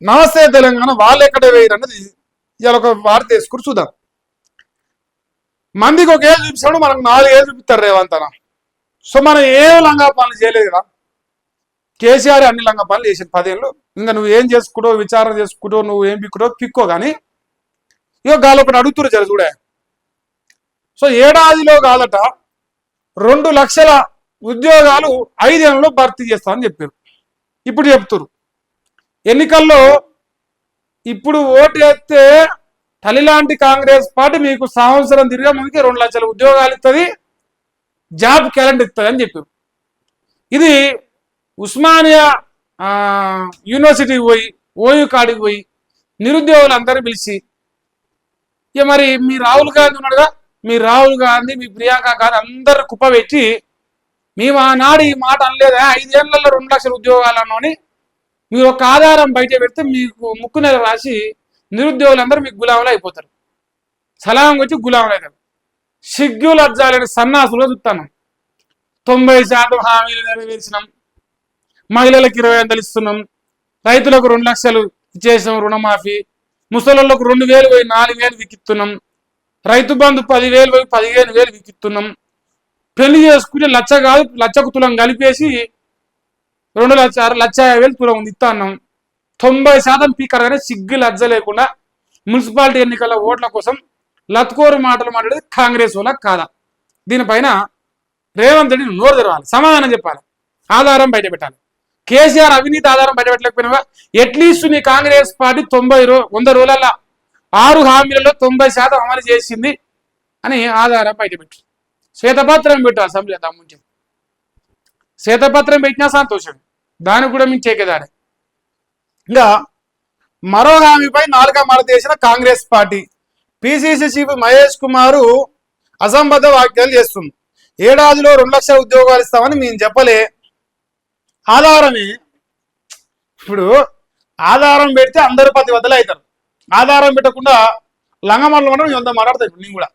నమస్తే తెలంగాణ వాళ్ళు ఎక్కడ వేయరు అన్నది ఇవాళ ఒక వార్త వేసుకుని చూద్దాం. మందికి ఒక ఏళ్ళు చూపిస్తాడు, మనకు 4 ఏళ్ళు చూపిస్తారు రేవంత్ అన్న. సో మనం ఏ లంగా పనులు చేయలేదు కదా, కేసీఆర్ అన్ని లంగా పనులు చేసింది 10 ఏళ్ళు. ఇంకా నువ్వు ఏం చేసుకుంటో విచారణ చేసుకుంటో నువ్వు ఏం పిక్కో కానీ ఇక గాలి ఒకటి అడుగుతురు జర చూడే. సో ఏడాదిలో కాదట 2 లక్షల ఉద్యోగాలు 5 ఏళ్ళలో భర్తీ చేస్తామని చెప్పారు. ఇప్పుడు చెప్తురు ఎన్నికల్లో ఇప్పుడు ఓటు వేస్తే తల్లిలాంటి కాంగ్రెస్ పార్టీ మీకు సంవత్సరం తిరిగా ముందుకి 2 లక్షల ఉద్యోగాలు ఇస్తుంది, జాబ్ క్యాలెండర్ ఇస్తుంది అని చెప్పారు. ఇది ఉస్మానియా యూనివర్సిటీకి పోయి ఓయూ కాడికి పోయి నిరుద్యోగులందరూ పిలిచి ఇక మరి మీ రాహుల్ గాంధీ ఉన్నాడుగా, మీ రాహుల్ గాంధీ మీ ప్రియాంక గాంధీ అందరు కుప్పబెట్టి మేము ఆనాడు ఈ మాట అనలేదా 5 ఏళ్లలో 2 లక్షల ఉద్యోగాలు అన్నోని మీరు ఒక ఆధారం బయట పెడితే మీకు ముక్కు నెల రాసి నిరుద్యోగులందరూ మీకు గులాములు అయిపోతారు, సలాం వచ్చి గులాములు అవుతారు. సిగ్గు లజ్జాలని సన్నాసులుగా చూస్తాను. 90% హామీలు నెరవేర్చినాం, మహిళలకు 20,000 ఇస్తున్నాం, రైతులకు 2 లక్షలు ఇచ్చేసినాం రుణమాఫీ, ముసలోళ్ళకు 2,000 పోయి 4,000 వికిస్తున్నాం, రైతు బంధు 10,000 పోయి 15,000 వికిస్తున్నాం, పెళ్లి చేసుకుంటే 1 లక్ష కాదు 1 లక్షకు తులం కలిపేసి 2,50,000 తులం ఉంది ఇస్తా అన్నాం. 90% పీకర్ గానే సిగ్గు లజ్జ లేకుండా మున్సిపాలిటీ ఎన్నికల ఓట్ల కోసం లత్కోరు మాటలు మాట్లాడేది కాంగ్రెస్ వాళ్ళ కాదా? దీనిపైన రేవంత్ రెడ్డి నోరు తెరవాలి, సమాధానం చెప్పాలి, ఆధారం బయట పెట్టాలి. కేసీఆర్ అవినీతి ఆధారం బయట పెట్టలేకపోయినా అట్లీస్ట్ నీ కాంగ్రెస్ పార్టీ 100 రోజుల 6 హామీలలో 90% అమలు చేసింది అని ఆధారం బయట పెట్టు. శ్వేతపత్రం పెట్టు అసెంబ్లీ ముందు, శ్వేతపత్రం పెట్టినా సంతోషం, దానికి కూడా మేము చేకేదాడే. ఇంకా మరో హామీపై నాలుగా మడత చేసిన Congress party. PCC chief Mahesh Kumar అసంబద్ధ వ్యాఖ్యలు చేస్తుంది. ఏడాదిలో 2 లక్షల ఉద్యోగాలు ఇస్తామని మేము చెప్పలే, ఆధారమే. ఇప్పుడు ఆధారం పెడితే అందరూ ప్రతిబద్ధలు అవుతారు, ఆధారం పెట్టకుండా లంగమల్లు అంటే నేను 100 మాట్లాడతాను. నేను కూడా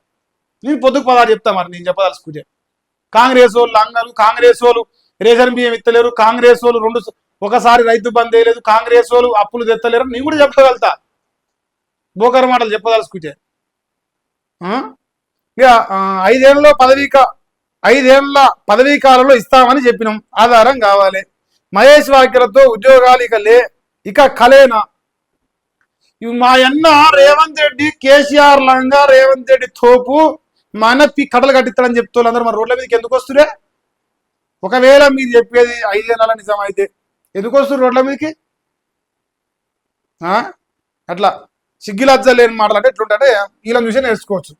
నేను పొద్దుకు 16 చెప్తా. మరి నేను చెప్పదలుచుకుంటే కాంగ్రెస్ వాళ్ళు లంగలు, కాంగ్రెస్ వాళ్ళు రేషన్ బియ్యం ఇస్తలేరు, కాంగ్రెస్ వాళ్ళు ఒకసారి రైతు బంద్ వేయలేదు, కాంగ్రెస్ వాళ్ళు అప్పులు తెత్తలేరు, నేను కూడా చెప్పగలుగుతా. బోకర్ మాటలు చెప్పదలుచుకుంటే ఇక 5 ఏళ్ళ పదవీ కాలంలో ఇస్తామని చెప్పినాం, ఆధారం కావాలి. మహేష్ వ్యాఖ్యలతో ఉద్యోగాలు ఇక కలేనా? ఇవి మా అన్న రేవంత్ రెడ్డి కేసీఆర్ లంగా రేవంత్ రెడ్డి తోపు మా అన్న కట్టలు కట్టిస్తాడని చెప్తారు అందరూ. మరి రోడ్ల మీదకి ఎందుకు వస్తురే? ఒకవేళ మీరు చెప్పేది 5 ఏళ్ళ నిజం అయితే ఎందుకు వస్తారు రోడ్ల మీదకి? అట్లా సిగ్గులజ్జలేని మాటలు అంటే ఎట్లుంటే వీళ్ళని చూసి నేర్చుకోవచ్చు.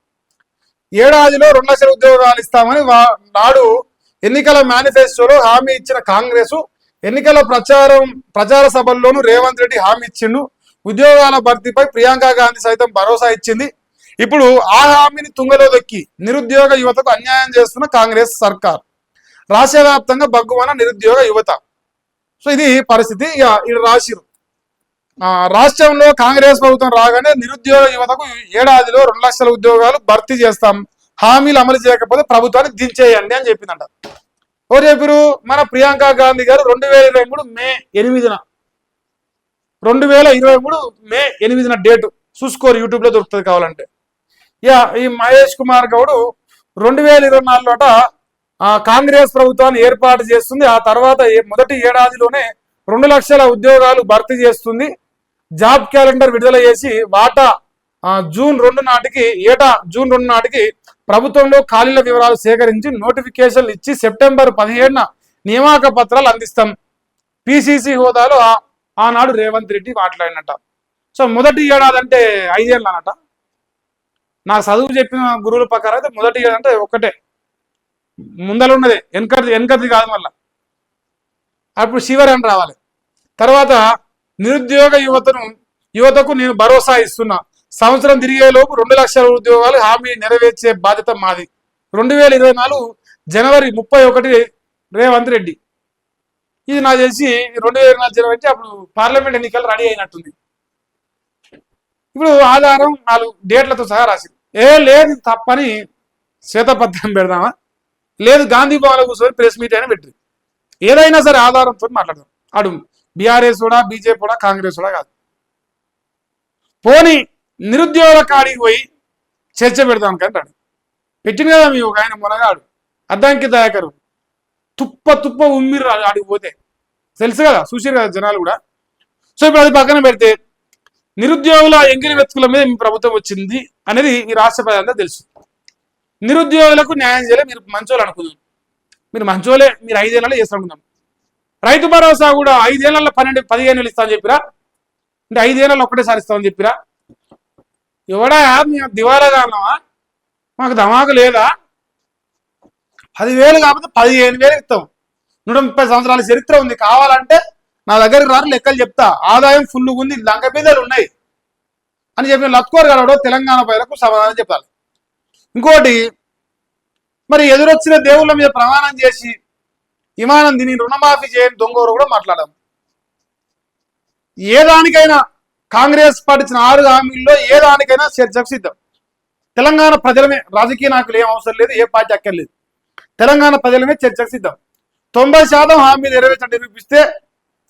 ఏడాదిలో 2 లక్షల ఉద్యోగాలు ఇస్తామని నాడు ఎన్నికల మేనిఫెస్టోలో హామీ ఇచ్చిన కాంగ్రెస్ ఎన్నికల ప్రచార సభల్లోనూ రేవంత్ రెడ్డి హామీ ఇచ్చిండు. ఉద్యోగాల భర్తీపై ప్రియాంక గాంధీ సైతం భరోసా ఇచ్చింది. ఇప్పుడు ఆ హామీని తుంగలో దొక్కి నిరుద్యోగ యువతకు అన్యాయం చేస్తున్న కాంగ్రెస్ సర్కార్. రాష్ట్ర వ్యాప్తంగా బగ్గుమన్న నిరుద్యోగ యువత. సో ఇది పరిస్థితి. ఇక రాసిరు రాష్ట్రంలో కాంగ్రెస్ ప్రభుత్వం రాగానే నిరుద్యోగ యువతకు ఏడాదిలో 2 లక్షల ఉద్యోగాలు భర్తీ చేస్తాం, హామీలు అమలు చేయకపోతే ప్రభుత్వాన్ని దించేయండి అని చెప్పిందంట. ఎవరు చెప్పారు? మన ప్రియాంక గాంధీ గారు 2023 మే 8న 2023 మే 8న డేటు చూసుకోరు, యూట్యూబ్ లో దొరుకుతుంది కావాలంటే. ఈ మహేష్ కుమార్ గౌడ్ 2024లోట కాంగ్రెస్ ప్రభుత్వాన్ని ఏర్పాటు చేస్తుంది. ఆ తర్వాత మొదటి ఏడాదిలోనే 2 లక్షల ఉద్యోగాలు భర్తీ చేస్తుంది. జాబ్ క్యాలెండర్ విడుదల చేసి జూన్ 2 నాటికి ప్రభుత్వంలో ఖాళీల వివరాలు సేకరించి నోటిఫికేషన్లు ఇచ్చి సెప్టెంబర్ 17న నియామక పత్రాలు అందిస్తాం. పిసిసి హోదాలో ఆనాడు రేవంత్ రెడ్డి మాట్లాడినట్ట. సో మొదటి ఏడాది అంటే 5 ఏళ్ళు అన్నట. నాకు చదువు చెప్పిన గురువుల ప్రకారం అయితే మొదటి ఏడాది అంటే ఒకటే, ముందర ఉన్నదే, వెనకది కాదు. మళ్ళా అప్పుడు శివర్ అని రావాలి. తర్వాత నిరుద్యోగ యువతకు నేను భరోసా ఇస్తున్నా, సంవత్సరం తిరిగేలోపు 2 లక్షల ఉద్యోగాలు హామీ నెరవేర్చే బాధ్యత మాది. 2024 జనవరి 31 రేవంత్ రెడ్డి. ఇది నాకు తెలిసి 2024 జనవరి అప్పుడు పార్లమెంట్ ఎన్నికలు రెడీ అయినట్టుంది. ఇప్పుడు ఆధారం 4 డేట్లతో సహా రాసింది. లేదు తప్పని శ్వేతపత్రం పెడదామా, లేదు గాంధీ భవన్లో కూర్చొని ప్రెస్ మీట్ అయినా పెట్టింది. ఏదైనా సరే ఆధారంతో మాట్లాడదాం. అడు బీఆర్ఎస్ కూడా బీజేపీ కూడా కాంగ్రెస్ కూడా కాదు. పోని నిరుద్యోగుల కాడికి పోయి చర్చ పెడతాం కంటాడు. పెట్టింది కదా మీ ఒక ఆయన మునగాడు అద్దంకి దయాకరు తుప్ప ఉమ్మిరు ఆడికి పోతే తెలుసు కదా, చూసారు కదా జనాలు కూడా. సో ఇప్పుడు అది పక్కన పెడితే నిరుద్యోగుల ఎంగిలి వెతుకుల మీద మీ ప్రభుత్వం వచ్చింది అనేది ఈ రాష్ట్ర ప్రజలంతా తెలుసు. నిరుద్యోగులకు న్యాయం చేయలే, మీరు మంచోళ్ళు అనుకుందాం, మీరు మంచోలే, మీరు 5 ఏళ్ళలో చేస్తానుకుందాం. రైతు భరోసా కూడా 5 ఏళ్ళలో 15 ఏళ్ళు ఇస్తామని చెప్పిరా, అంటే 5 ఏళ్ళలో ఒకటేసారి ఇస్తామని చెప్పిరా. ఎవడా మేము దివాలా కారణమా, మాకు ధమాకు లేదా? 10,000 కాకపోతే 15,000 ఇస్తాం. 130 సంవత్సరాల చరిత్ర ఉంది, కావాలంటే నా దగ్గరికి రారు, లెక్కలు చెప్తా, ఆదాయం ఫుల్గా ఉంది, లంక బీదలు ఉన్నాయి అని చెప్పిన లత్కోరు గలవడో తెలంగాణ ప్రజలకు సమాధానం చెప్పాలి. ఇంకోటి, మరి ఎదురొచ్చిన దేవుళ్ళ మీద ప్రమాణం చేసి విమానం తిని రుణమాఫీ చేయని దొంగోరు కూడా మాట్లాడాము. ఏ దానికైనా కాంగ్రెస్ పార్టీ ఇచ్చిన 6 హామీల్లో ఏ దానికైనా చర్చకు సిద్ధం. తెలంగాణ ప్రజలమే, రాజకీయ నాయకులు ఏం అవసరం లేదు, ఏ పార్టీ అక్కర్లేదు, తెలంగాణ ప్రజలమే చర్చకు సిద్ధం. 90% హామీలు నెరవేర్చడం నిరూపిస్తే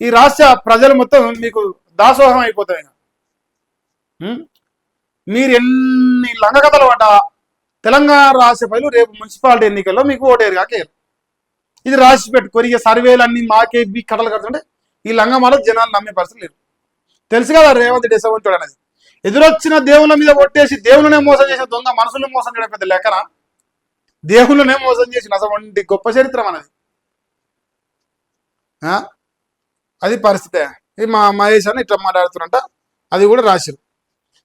ఈ రాష్ట్ర ప్రజలు మొత్తం మీకు దాసోహం అయిపోతాయి. మీరు ఎన్ని లంగకథలు పడ్డా తెలంగాణ రాష్ట్ర ప్రజలు రేపు మున్సిపాలిటీ ఎన్నికల్లో మీకు ఓటేరు కాకేరు. ఇది రాసి పెట్టుకొని ఇక సర్వేలు అన్ని మాకే కథలు కడుతుంటే ఈ లంగమాల జనాలు నమ్మే పరిస్థితి లేదు. తెలుసు కదా రేవంత్ డిసవంతుడు అనేది. ఎదురొచ్చిన దేవుళ్ళ మీద ఒట్టేసి దేవుళ్ళనే మోసం చేసిన దొంగ మనసులను మోసం చేయడం పెద్ద లెక్కన, దేవుళ్ళనే మోసం చేసిన అసలు గొప్ప చరిత్రం అనేది. అది పరిస్థితే. ఇది మా మహేష్ అని ఇట్లా మాట్లాడుతున్నట్ట, అది కూడా రాశారు.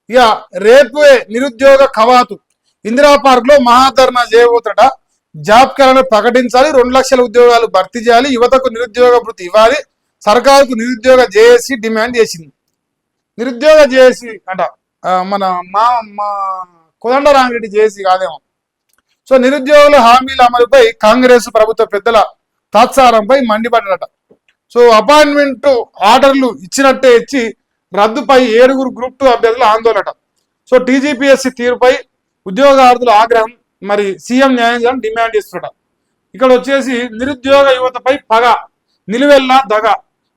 ఇక రేపే నిరుద్యోగ కవాతు, ఇందిరా పార్క్ లో మహాధర్నా చేయబోతున్నట. జాబ్ క్యాలెండర్ ప్రకటించాలి, 2 లక్షల ఉద్యోగాలు భర్తీ చేయాలి, యువతకు నిరుద్యోగ వృత్తి ఇవ్వాలి, సర్కారుకు నిరుద్యోగ జేఏసీ డిమాండ్ చేసింది. నిరుద్యోగ జేఏసీ అంట మన మా కోదండరామిరెడ్డి జేఏసీ కాదేమో. సో నిరుద్యోగుల హామీల అమలుపై కాంగ్రెస్ ప్రభుత్వ పెద్దల తాత్సారంపై మండిపడ్డట. సో అపాయింట్మెంట్ ఆర్డర్లు ఇచ్చినట్టే ఇచ్చి రద్దుపై 7 గ్రూప్ 2 అభ్యర్థుల ఆందోళన. సో టీజీపీఎస్సీ తీరుపై ఉద్యోగార్థుల ఆగ్రహం, మరి సీఎం న్యాయం చేయాలని డిమాండ్ చేస్తున్నట. ఇక్కడ వచ్చేసి నిరుద్యోగ యువతపై పగ, నిలువెల్లా దగ,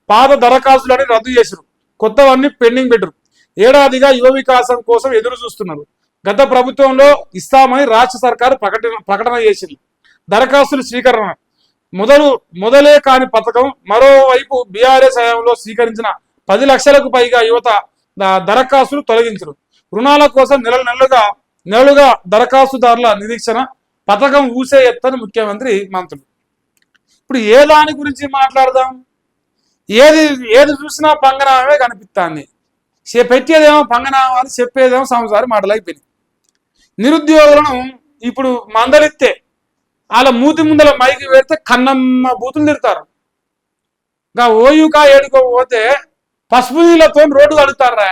పాత దరఖాస్తులని రద్దు చేసారు, కొత్తవన్నీ పెండింగ్ పెట్టరు, ఏడాదిగా యువ వికాసం కోసం ఎదురు చూస్తున్నారు. గత ప్రభుత్వంలో ఇస్తామని రాష్ట్ర సర్కారు ప్రకటన చేసింది. దరఖాస్తుల స్వీకరణ మొదలే కాని పథకం. మరోవైపు బీఆర్ఎస్ హయాంలో స్వీకరించిన 10 లక్షలకు పైగా యువత దరఖాస్తులు తొలగించరు. రుణాల కోసం నెలలుగా దరఖాస్తుదారుల నిరీక్షణ, పథకం ఊసే ఎత్తని ముఖ్యమంత్రి మంత్రులు. ఇప్పుడు ఏ దాని గురించి మాట్లాడదాం? ఏది చూసినా పంగనామే కనిపిస్తాంది. పెట్టేదేమో పంగనామా అని చెప్పేదేమో సంసారి మాటలు అయిపోయింది. నిరుద్యోగులను ఇప్పుడు మందలిస్తే వాళ్ళ మూతి ముందల మైకి పెడితే కన్నమ్మ బూతులు తిడతారు. ఇంకా ఓయుకా ఏడుకోపోతే పసుపు నీళ్ళతో రోడ్డు కడుగుతారా,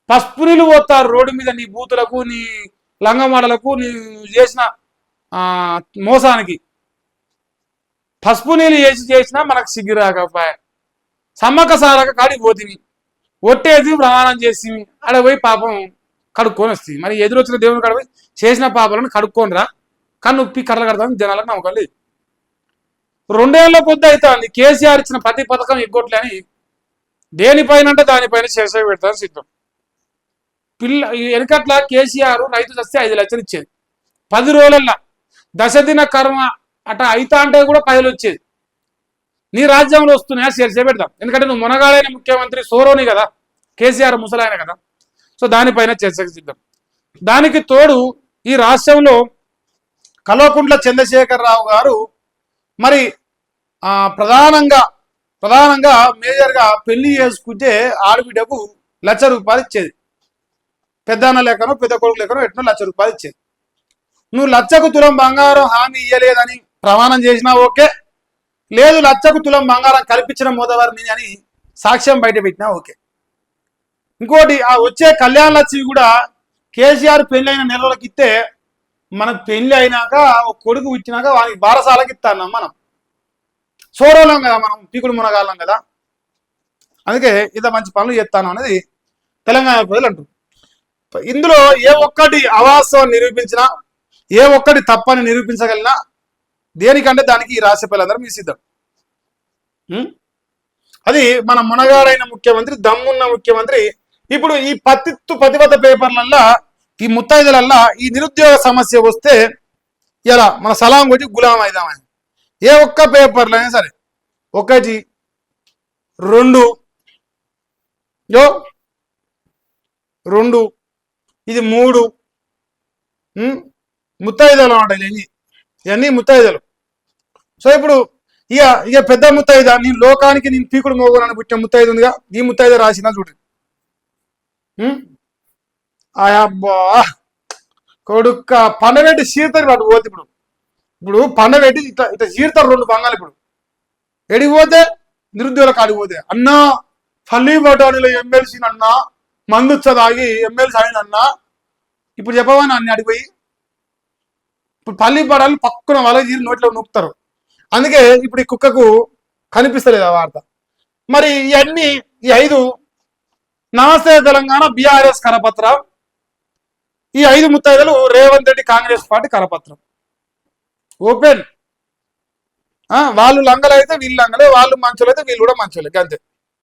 పసుపు నీళ్ళు పోతారు రోడ్డు మీద, నీ బూతులకు, నీ లంగమాడలకు, నీ చేసిన మోసానికి పసుపు నీళ్ళు చేసినా మనకు సిగ్గిరాకపోయా. సమ్మక్క సారక కాడికి పోతుంది, ఒట్టేసి ప్రమాణం చేసి ఆడ పోయి పాపం కడుక్కొని వస్తుంది. మరి ఎదురొచ్చిన దేవుని కాడ పోయి చేసిన పాపాలను కడుక్కొని రా, కానీ ఉప్పి కర్రలు కడతాను జనాలకు నమ్మకం లేదు. 2 ఏళ్ల పొద్దు అవుతుంది కేసీఆర్ ఇచ్చిన ప్రతి పథకం ఎగ్గొట్లే అని దేనిపైన అంటే దానిపైన చేసే పెడతాను సిద్ధం. వెనకట్ల కేసీఆర్ రైతు చస్తే 5 లక్షలు ఇచ్చేది, 10 రోజులల్లా దశదిన కర్మ అట అయితా అంటే కూడా 10 వచ్చేది. నీ రాజ్యంలో వస్తున్నాయా చేసే పెడతాం, ఎందుకంటే నువ్వు మునగాడైన ముఖ్యమంత్రి సోరోని కదా, కేసీఆర్ ముసలాయన కదా. సో దానిపైన చర్చకు సిద్ధం. దానికి తోడు ఈ రాష్ట్రంలో కల్వకుంట్ల చంద్రశేఖరరావు గారు మరి ప్రధానంగా మేజర్గా పెళ్లి చేసుకుంటే ఆడబిడ్డకు ₹1,00,000 ఇచ్చేది. పెద్దన్న లెక్కనో పెద్ద కొడుకు లెక్కనో ఎట్నో ₹1,00,000 ఇచ్చేది. నువ్వు 1,00,000 తులం బంగారం హామీ ఇయ్యలేదని ప్రమాణం చేసినా ఓకే, లేదు 1,00,000 తులం బంగారం కల్పించిన మోదవారిని అని సాక్ష్యం బయట పెట్టినా ఓకే. ఇంకోటి, ఆ వచ్చే కళ్యాణ లక్ష్మి కూడా కేసీఆర్ పెళ్లి అయిన నెలలకు ఇస్తే మనకు పెళ్లి అయినాక ఒక కొడుకు ఇచ్చినాక వానికి బారసాలకి ఇస్తాన్నాం. మనం సోరోలం కదా, మనం పీకుడు మునగాలం కదా, అందుకే ఇంత మంచి పనులు చేస్తాను అనేది తెలంగాణ ప్రజలు అంటారు. ఇందులో ఏ ఒక్కటి అవాస్తవం నిరూపించినా, ఏ ఒక్కటి తప్పని నిరూపించగలిగినా దేనికంటే దానికి ఈ రాష్ట్ర ప్రజలందరూ మీ సిద్ధం. అది మన మునగాడైన ముఖ్యమంత్రి, దమ్మున్న ముఖ్యమంత్రి ఇప్పుడు ఈ పత్తిత్తు పతివత పేపర్లల్లా ఈ ముత్తైదులల్లా ఈ నిరుద్యోగ సమస్య వస్తే ఇలా మన సలాం కొట్టి గులాం అయిదామని ఏ ఒక్క పేపర్లో అయినా సరే 1 2 యో 2 ఇది 3 ముత్తైదులు అన్నమాట ఇవన్నీ ముత్తైదులు. సో ఇప్పుడు ఇక పెద్ద ముత్తైద నేను లోకానికి నేను పీకుడు మోగునని పుట్టిన ముత్తైదు ఉందిగా ఈ ముత్తైద రాసిన చూడండి. అబ్బా కొడుక్క పండబెట్టి చీరతారు వాడు పోతే ఇప్పుడు పండబెట్టి ఇట్లా ఇట్లా చీరతారు 2 బంగాలు. ఇప్పుడు ఎడిగిపోతే నిరుద్యోగుల కాడికి పోతే అన్నా పల్లి బఠానీలో ఎమ్మెల్సీ అన్నా మందు తాగి ఎమ్మెల్సీ ఆయన అన్నా ఇప్పుడు చెప్పవని అన్ని అడిగిపోయి ఇప్పుడు పల్లి బఠాలు పక్కన వాళ్ళ చీరి నోట్లో నూపుతారు. అందుకే ఇప్పుడు ఈ కుక్కకు కనిపిస్తలేదు ఆ వార్త. మరి ఇవన్నీ ఈ 5 నమస్తే తెలంగాణ బీఆర్ఎస్ కరపత్రం, ఈ 5 ముత్తైదులు రేవంత్ రెడ్డి కాంగ్రెస్ పార్టీ కరపత్రం ఓపెన్. వాళ్ళు లంగలు అయితే వీళ్ళు లంగలే, వాళ్ళు మంచులు అయితే వీళ్ళు కూడా మంచులే అంతే.